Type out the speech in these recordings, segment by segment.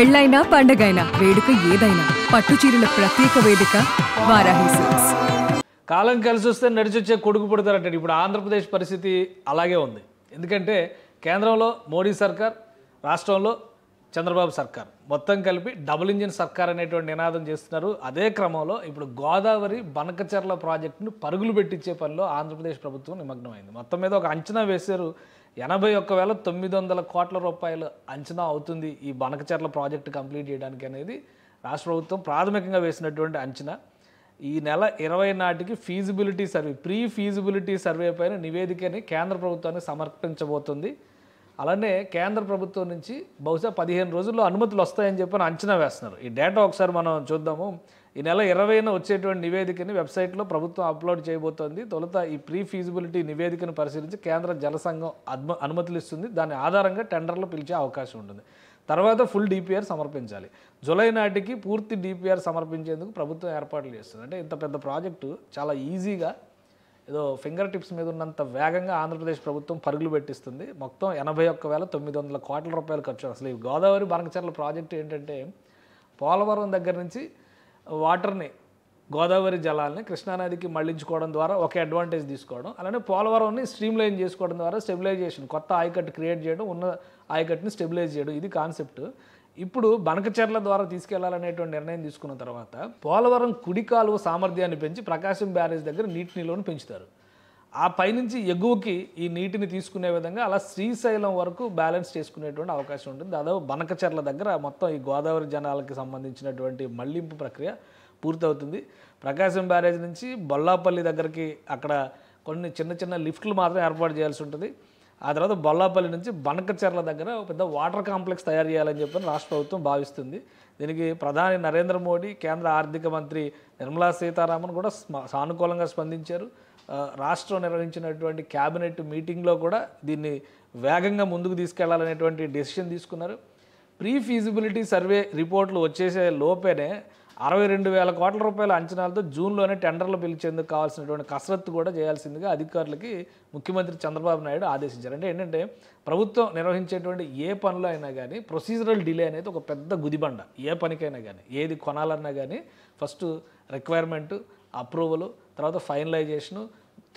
పెళ్ళైనా పండగైనా వేడుక ఏదైనా పట్టు చీరల ప్రత్యేక వేదిక వారాహి సిల్క్స్. కాలం కలిసి వస్తే నడిచొచ్చే కొడుకు పుడతారంటే ఇప్పుడు ఆంధ్రప్రదేశ్ పరిస్థితి అలాగే ఉంది. ఎందుకంటే కేంద్రంలో మోడీ సర్కార్, రాష్ట్రంలో చంద్రబాబు సర్కార్ మొత్తం కలిపి డబుల్ ఇంజిన్ సర్కార్ అనేటువంటి నినాదం చేస్తున్నారు. అదే క్రమంలో ఇప్పుడు గోదావరి బనకచెర్ల ప్రాజెక్టును పరుగులు పెట్టించే పనిలో ఆంధ్రప్రదేశ్ ప్రభుత్వం నిమగ్నమైంది. మొత్తం మీద ఒక అంచనా వేశారు. 81,900 కోట్ల రూపాయలు అంచనా అవుతుంది ఈ బనకచెర్ల ప్రాజెక్టు కంప్లీట్ చేయడానికి అనేది రాష్ట్ర ప్రభుత్వం ప్రాథమికంగా వేసినటువంటి అంచనా. ఈ నెల 20 నాటికి feasibility survey, pre feasibility survey పైన నివేదికని కేంద్ర ప్రభుత్వానికి సమర్పించబోతుంది. అలానే కేంద్ర ప్రభుత్వం నుంచి బహుశా 15 రోజుల్లో అనుమతులు వస్తాయని చెప్పి అంచనా వేస్తున్నారు. ఈ డేటా ఒకసారి మనం చూద్దాము. ఈ నెల 20న వచ్చేటువంటి నివేదికని వెబ్సైట్లో ప్రభుత్వం అప్లోడ్ చేయబోతోంది. తొలుత ఈ ప్రీ ఫీజిబిలిటీ నివేదికను పరిశీలించి కేంద్ర జల సంఘం అనుమతులు ఇస్తుంది. దాని ఆధారంగా టెండర్లు పిలిచే అవకాశం ఉంటుంది. తర్వాత ఫుల్ డిపిఆర్ సమర్పించాలి. జూలై నాటికి పూర్తి డిపిఆర్ సమర్పించేందుకు ప్రభుత్వం ఏర్పాట్లు చేస్తుంది. అంటే ఇంత పెద్ద ప్రాజెక్టు చాలా ఈజీగా ఏదో ఫింగర్ టిప్స్ మీద ఉన్నంత వేగంగా ఆంధ్రప్రదేశ్ ప్రభుత్వం పరుగులు పెట్టిస్తుంది. మొత్తం 81,900 కోట్ల రూపాయలు ఖర్చు. అసలు ఈ గోదావరి బనకచెర్ల ప్రాజెక్టు ఏంటంటే పోలవరం దగ్గర నుంచి వాటర్ని, గోదావరి జలాల్ని కృష్ణానదికి మళ్లించుకోవడం ద్వారా ఒక అడ్వాంటేజ్ తీసుకోవడం, అలానే పోలవరంని స్ట్రీమ్లైన్ చేసుకోవడం ద్వారా స్టెబిలైజేషన్, కొత్త ఆయకట్టు క్రియేట్ చేయడం, ఉన్న ఆయకట్టుని స్టెబిలైజ్ చేయడం, ఇది కాన్సెప్ట్. ఇప్పుడు బనకచెర్ల ద్వారా తీసుకెళ్లాలనేటువంటి నిర్ణయం తీసుకున్న తర్వాత పోలవరం కుడి కాలువ సామర్థ్యాన్ని పెంచి ప్రకాశం బ్యారేజ్ దగ్గర నీటి నిల్వను పెంచుతారు. ఆ పైనుంచి ఎగువకి ఈ నీటిని తీసుకునే విధంగా అలా శ్రీశైలం వరకు బ్యాలెన్స్ చేసుకునేటువంటి అవకాశం ఉంటుంది. దాదాపు బనకచెర్ల దగ్గర మొత్తం ఈ గోదావరి జనాలకి సంబంధించినటువంటి మళ్లింపు ప్రక్రియ పూర్తవుతుంది. ప్రకాశం బ్యారేజ్ నుంచి బొల్లాపల్లి దగ్గరికి అక్కడ కొన్ని చిన్న చిన్న లిఫ్ట్లు మాత్రం ఏర్పాటు చేయాల్సి ఉంటుంది. ఆ తర్వాత బొల్లాపల్లి నుంచి బనకచెర్ల దగ్గర ఒక పెద్ద వాటర్ కాంప్లెక్స్ తయారు చేయాలని చెప్పి రాష్ట్ర ప్రభుత్వం భావిస్తుంది. దీనికి ప్రధాని నరేంద్ర మోడీ, కేంద్ర ఆర్థిక మంత్రి నిర్మలా సీతారామన్ కూడా సానుకూలంగా స్పందించారు. రాష్ట్రం నిర్వహించినటువంటి క్యాబినెట్ మీటింగ్లో కూడా దీన్ని వేగంగా ముందుకు తీసుకెళ్లాలనేటువంటి డెసిషన్ తీసుకున్నారు. ప్రీ ఫీజిబిలిటీ సర్వే రిపోర్ట్లు వచ్చేసే లోపేనే 62,000 కోట్ల రూపాయల అంచనాలతో జూన్లోనే టెండర్లు పిలిచేందుకు కావాల్సినటువంటి కసరత్తు కూడా చేయాల్సిందిగా అధికారులకి ముఖ్యమంత్రి చంద్రబాబు నాయుడు ఆదేశించారు. అంటే ఏంటంటే ప్రభుత్వం నిర్వహించేటువంటి ఏ పనులు అయినా కానీ ప్రొసీజరల్ డిలే అనేది ఒక పెద్ద గుదిబండ. ఏ పనికైనా కానీ, ఏది కొనాలన్నా కానీ ఫస్ట్ రిక్వైర్మెంటు, అప్రూవల్, తర్వాత ఫైనలైజేషను,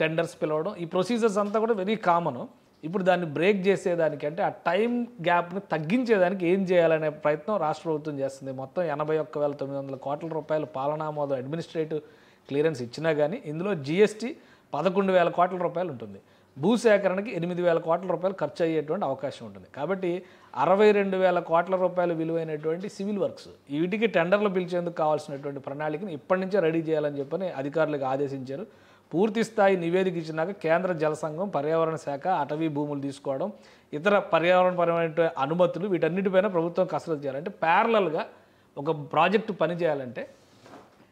టెండర్స్ పిలవడం, ఈ ప్రొసీజర్స్ అంతా కూడా వెరీ కామను. ఇప్పుడు దాన్ని బ్రేక్ చేసేదానికి, అంటే ఆ టైం గ్యాప్ని తగ్గించేదానికి ఏం చేయాలనే ప్రయత్నం రాష్ట్ర ప్రభుత్వం చేస్తుంది. మొత్తం 81,900 కోట్ల రూపాయలు పాలనామోదం అడ్మినిస్ట్రేటివ్ క్లియరెన్స్ ఇచ్చినా కానీ ఇందులో జిఎస్టీ 11,000 కోట్ల రూపాయలు ఉంటుంది. భూసేకరణకి 8,000 కోట్ల రూపాయలు ఖర్చు అయ్యేటువంటి అవకాశం ఉంటుంది. కాబట్టి 62,000 కోట్ల రూపాయలు విలువైనటువంటి సివిల్ వర్క్స్, వీటికి టెండర్లు పిలిచేందుకు కావాల్సినటువంటి ప్రణాళికను ఇప్పటి నుంచే రెడీ చేయాలని చెప్పని అధికారులకు ఆదేశించారు. పూర్తి స్థాయి నివేదిక ఇచ్చినాక కేంద్ర జల సంఘం, పర్యావరణ శాఖ, అటవీ భూములు తీసుకోవడం, ఇతర పర్యావరణపరమైన అనుమతులు, వీటన్నిటిపైన ప్రభుత్వం కసరత్తు చేయాలి. అంటే ప్యారలల్గా ఒక ప్రాజెక్టు పని చేయాలంటే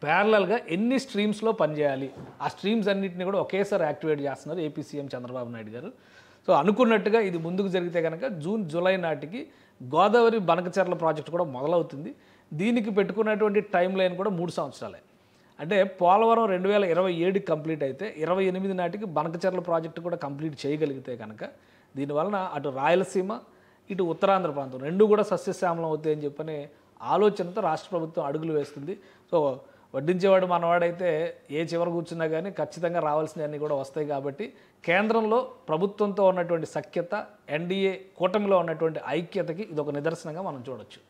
ప్యారలల్గా ఎన్ని స్ట్రీమ్స్లో పనిచేయాలి, ఆ స్ట్రీమ్స్ అన్నింటినీ కూడా ఒకేసారి యాక్టివేట్ చేస్తున్నారు ఏపీ సీఎం చంద్రబాబు నాయుడు గారు. సో అనుకున్నట్టుగా ఇది ముందుకు జరిగితే కనుక జూన్, జూలై నాటికి గోదావరి బనకచెర్ల ప్రాజెక్టు కూడా మొదలవుతుంది. దీనికి పెట్టుకున్నటువంటి టైం లైన్ కూడా 3 సంవత్సరాలే. అంటే పోలవరం 2027కి కంప్లీట్ అయితే 28 నాటికి బనకచెర్ల ప్రాజెక్టు కూడా కంప్లీట్ చేయగలిగితే కనుక దీనివలన అటు రాయలసీమ, ఇటు ఉత్తరాంధ్ర ప్రాంతం రెండు కూడా సస్యశ్యామలం అవుతాయని చెప్పని ఆలోచనతో రాష్ట్ర ప్రభుత్వం అడుగులు వేస్తుంది. సో వడ్డించేవాడు మనవాడైతే ఏ చివర కూర్చున్నా కానీ ఖచ్చితంగా రావాల్సినవన్నీ కూడా వస్తాయి. కాబట్టి కేంద్రంలో ప్రభుత్వంతో ఉన్నటువంటి సఖ్యత, ఎన్డీఏ కూటమిలో ఉన్నటువంటి ఐక్యతకి ఇది ఒక నిదర్శనంగా మనం చూడొచ్చు.